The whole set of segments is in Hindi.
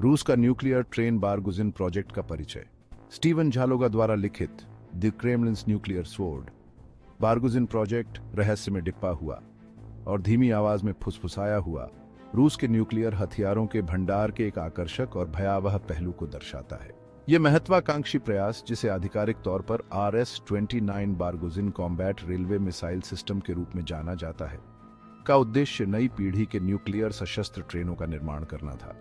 रूस का न्यूक्लियर ट्रेन बारगुजिन प्रोजेक्ट का परिचय। स्टीवन झालोगा द्वारा लिखित द क्रेमलिन्स न्यूक्लियर स्वॉर्ड। बारगुजिन प्रोजेक्ट रहस्य में डिप्पा हुआ और धीमी आवाज में फुसफुसाया हुआ रूस के न्यूक्लियर हथियारों के भंडार के एक आकर्षक और भयावह पहलू को दर्शाता है। यह महत्वाकांक्षी प्रयास, जिसे आधिकारिक तौर पर RS-29 Barguzin combat railway missile system के रूप में जाना जाता है, का उद्देश्य नई पीढ़ी के न्यूक्लियर सशस्त्र ट्रेनों का निर्माण करना था,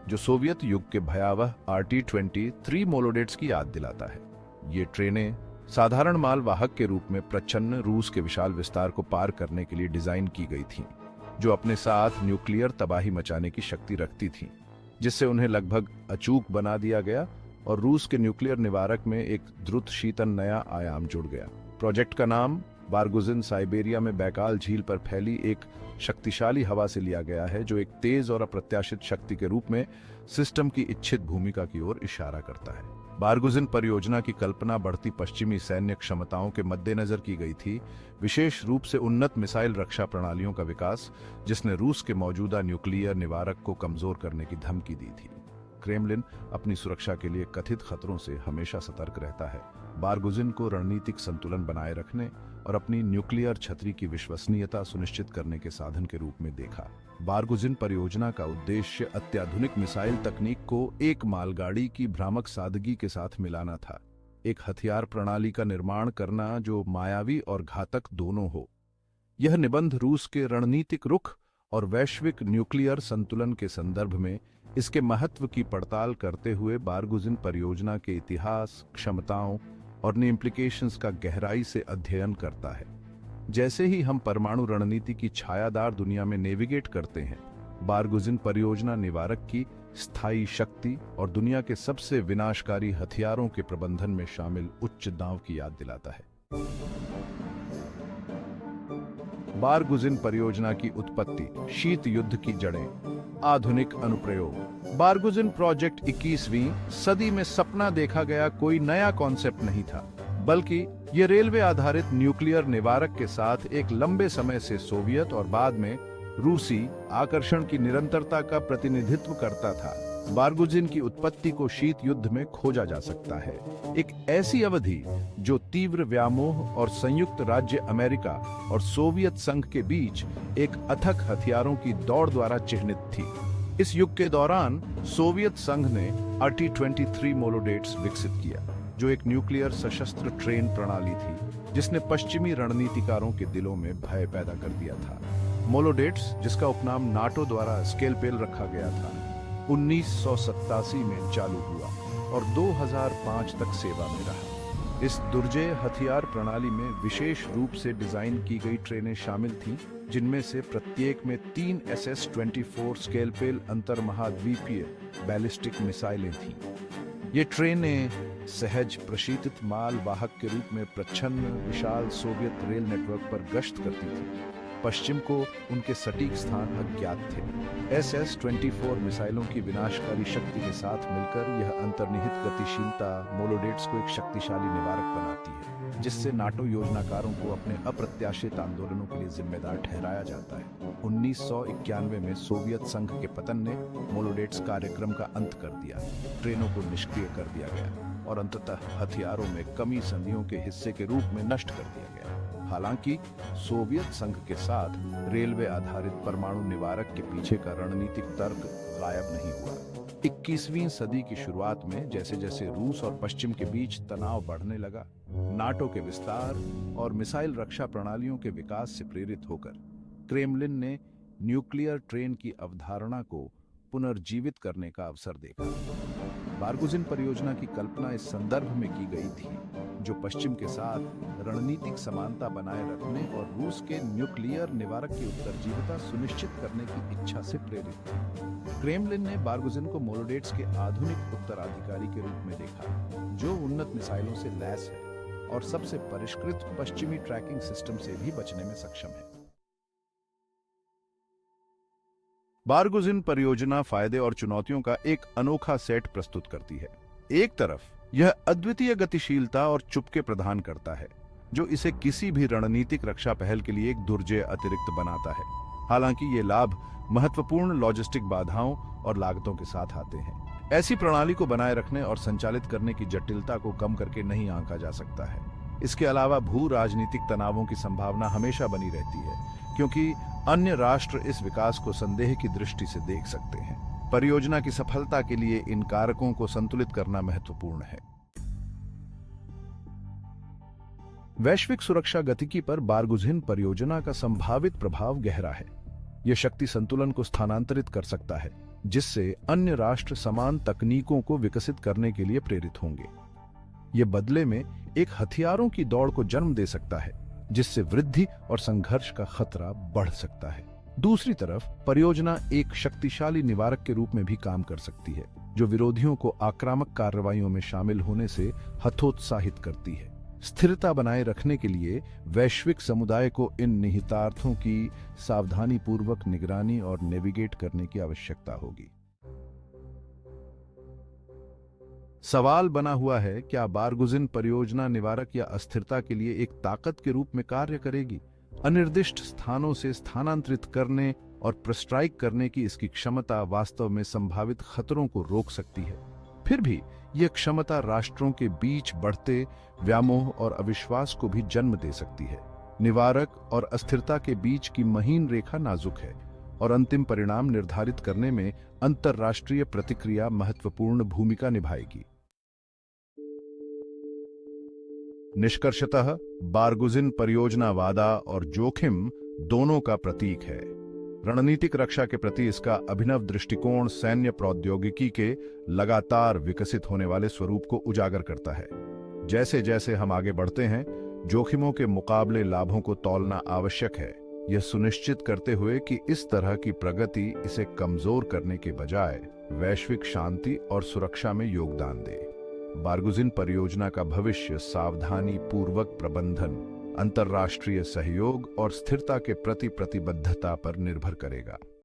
जो सोवियत युग के भयावह RT-23 मोलोडेट्स की याद दिलाता है। ये ट्रेनें साधारण माल वाहक के रूप में प्रच्छन्न रूस के विशाल विस्तार को पार करने के लिए डिजाइन की गई थीं, जो अपने साथ न्यूक्लियर तबाही मचाने की शक्ति रखती थीं, जिससे उन्हें लगभग अचूक बना दिया गया और रूस के न्यूक्लियर निवारक में एक द्रुत शीतन नया आयाम जुड़ गया। प्रोजेक्ट का नाम बारगुजिन साइबेरिया में बैकाल झील पर फैली एक शक्तिशाली हवा से लिया गया है, जो एक तेज और अप्रत्याशित शक्ति के रूप में सिस्टम की इच्छित भूमिका की ओर इशारा करता है। बारगुजिन परियोजना की कल्पना बढ़ती पश्चिमी सैन्य क्षमताओं के मद्देनजर की गई थी, विशेष रूप से उन्नत मिसाइल रक्षा प्रणालियों का विकास, जिसने रूस के मौजूदा न्यूक्लियर निवारक को कमजोर करने की धमकी दी थी। क्रेमलिन अपनी सुरक्षा के लिए कथित खतरों से हमेशा सतर्क रहता है। बारगुजिन को रणनीतिक संतुलन बनाए रखने और अपनी न्यूक्लियर छतरी की विश्वसनीयता सुनिश्चित करने के साधन के रूप में देखा। बारगुजिन परियोजना का उद्देश्य अत्याधुनिक मिसाइल तकनीक को एक मालगाड़ी की भ्रामक सादगी के साथ मिलाना था, एक हथियार प्रणाली का निर्माण करना जो मायावी और घातक दोनों हो। यह निबंध रूस के रणनीतिक रुख और वैश्विक न्यूक्लियर संतुलन के संदर्भ में इसके महत्व की पड़ताल करते हुए बारगुजिन परियोजना के इतिहास, क्षमताओं और इम्प्लीकेशंस का गहराई से अध्ययन करता है। जैसे ही हम परमाणु रणनीति की छायादार दुनिया में नेविगेट करते हैं, बारगुजिन परियोजना निवारक की स्थायी शक्ति और दुनिया के सबसे विनाशकारी हथियारों के प्रबंधन में शामिल उच्च दांव की याद दिलाता है। बारगुजिन परियोजना की उत्पत्ति, शीत युद्ध की जड़ें, आधुनिक अनुप्रयोग। बारगुजिन प्रोजेक्ट 21वीं सदी में सपना देखा गया कोई नया कॉन्सेप्ट नहीं था, बल्कि यह रेलवे आधारित न्यूक्लियर निवारक के साथ एक लंबे समय से सोवियत और बाद में रूसी आकर्षण की निरंतरता का प्रतिनिधित्व करता था। बारगुजिन की उत्पत्ति को शीत युद्ध में खोजा जा सकता है, एक ऐसी अवधि जो तीव्र व्यामोह और संयुक्त राज्य अमेरिका और सोवियत संघ के बीच एक अथक हथियारों की दौड़ द्वारा चिह्नित थी। इस युग के दौरान सोवियत संघ ने RT-23 मोलोडेट्स विकसित किया, जो एक न्यूक्लियर सशस्त्र ट्रेन प्रणाली थी जिसने पश्चिमी रणनीतिकारों के दिलों में भय पैदा कर दिया था। मोलोडेट्स, जिसका उपनाम नाटो द्वारा स्केलपेल रखा गया था, 1987 में चालू हुआ और 2005 तक सेवा में रहा। इस दुर्जेय हथियार प्रणाली में विशेष रूप से डिजाइन की गई ट्रेनें शामिल थीं, जिनमें से प्रत्येक में 3 SS-24 स्केलपेल अंतर्महाद्वीपीय बैलिस्टिक मिसाइलें थीं। ये ट्रेनें सहज प्रशीतित माल वाहक के रूप में प्रच्छन्न विशाल सोवियत रेल नेटवर्क पर गश्त करती थीं। पश्चिम को उनके सटीक स्थान अज्ञात थे। SS-24 मिसाइलों की विनाशकारी शक्ति के साथ मिलकर यह अंतर्निहित गतिशीलता मोलोडेट्स को एक शक्तिशाली निवारक बनाती है, जिससे नाटो योजनाकारों को अपने अप्रत्याशित आंदोलनों के लिए जिम्मेदार ठहराया जाता है। 1991 में सोवियत संघ के पतन ने मोलोडेट्स कार्यक्रम का अंत कर दिया, ट्रेनों को निष्क्रिय कर दिया गया और अंततः हथियारों में कमी संधियों के हिस्से के रूप में नष्ट कर दिया गया। हालांकि सोवियत संघ के साथ रेलवे आधारित परमाणु निवारक के पीछे का रणनीतिक तर्क गायब नहीं हुआ। 21वीं सदी की शुरुआत में जैसे जैसे रूस और पश्चिम के बीच तनाव बढ़ने लगा, नाटो के विस्तार और मिसाइल रक्षा प्रणालियों के विकास से प्रेरित होकर क्रेमलिन ने न्यूक्लियर ट्रेन की अवधारणा को पुनर्जीवित करने का अवसर देखा। बारगुजिन परियोजना की कल्पना इस संदर्भ में की गई थी, जो पश्चिम के साथ रणनीतिक समानता बनाए रखने और रूस के न्यूक्लियर निवारक की उत्तरजीविता सुनिश्चित करने की इच्छा से प्रेरित थी। क्रेमलिन ने बारगुजिन को मोलोडेट्स के आधुनिक उत्तराधिकारी के रूप में देखा, जो उन्नत मिसाइलों से लैस है और सबसे परिष्कृत पश्चिमी ट्रैकिंग सिस्टम से भी बचने में सक्षम है। बारगुजिन परियोजना फायदे और चुनौतियों का एक अनोखा सेट प्रस्तुत करती है। एक तरफ यह अद्वितीय गतिशीलता और चुपके प्रदान करता है, जो इसे किसी भी रणनीतिक रक्षा पहल के लिए एक दुर्जेय अतिरिक्त बनाता है। हालांकि ये लाभ महत्वपूर्ण लॉजिस्टिक बाधाओं और लागतों के साथ आते हैं। ऐसी प्रणाली को बनाए रखने और संचालित करने की जटिलता को कम करके नहीं आंका जा सकता है। इसके अलावा भू राजनीतिक तनावों की संभावना हमेशा बनी रहती है, क्योंकि अन्य राष्ट्र इस विकास को संदेह की दृष्टि से देख सकते हैं। परियोजना की सफलता के लिए इन कारकों को संतुलित करना महत्वपूर्ण है। वैश्विक सुरक्षा गतिकी पर बारगुजिन परियोजना का संभावित प्रभाव गहरा है। यह शक्ति संतुलन को स्थानांतरित कर सकता है, जिससे अन्य राष्ट्र समान तकनीकों को विकसित करने के लिए प्रेरित होंगे। यह बदले में एक हथियारों की दौड़ को जन्म दे सकता है, जिससे वृद्धि और संघर्ष का खतरा बढ़ सकता है। दूसरी तरफ परियोजना एक शक्तिशाली निवारक के रूप में भी काम कर सकती है, जो विरोधियों को आक्रामक कार्रवाइयों में शामिल होने से हतोत्साहित करती है। स्थिरता बनाए रखने के लिए वैश्विक समुदाय को इन निहितार्थों की सावधानीपूर्वक निगरानी और नेविगेट करने की आवश्यकता होगी। सवाल बना हुआ है, क्या बारगुजिन परियोजना निवारक या अस्थिरता के लिए एक ताकत के रूप में कार्य करेगी? अनिर्दिष्ट स्थानों से स्थानांतरित करने और प्रस्ट्राइक करने की इसकी क्षमता वास्तव में संभावित खतरों को रोक सकती है। फिर भी यह क्षमता राष्ट्रों के बीच बढ़ते व्यामोह और अविश्वास को भी जन्म दे सकती है। निवारक और अस्थिरता के बीच की महीन रेखा नाजुक है और अंतिम परिणाम निर्धारित करने में अंतरराष्ट्रीय प्रतिक्रिया महत्वपूर्ण भूमिका निभाएगी। निष्कर्षतः बारगुजिन परियोजना वादा और जोखिम दोनों का प्रतीक है। रणनीतिक रक्षा के प्रति इसका अभिनव दृष्टिकोण सैन्य प्रौद्योगिकी के लगातार विकसित होने वाले स्वरूप को उजागर करता है। जैसे जैसे हम आगे बढ़ते हैं, जोखिमों के मुकाबले लाभों को तौलना आवश्यक है, यह सुनिश्चित करते हुए कि इस तरह की प्रगति इसे कमजोर करने के बजाय वैश्विक शांति और सुरक्षा में योगदान दे। बारगुजिन परियोजना का भविष्य सावधानी पूर्वक प्रबंधन, अंतर्राष्ट्रीय सहयोग और स्थिरता के प्रति प्रतिबद्धता पर निर्भर करेगा।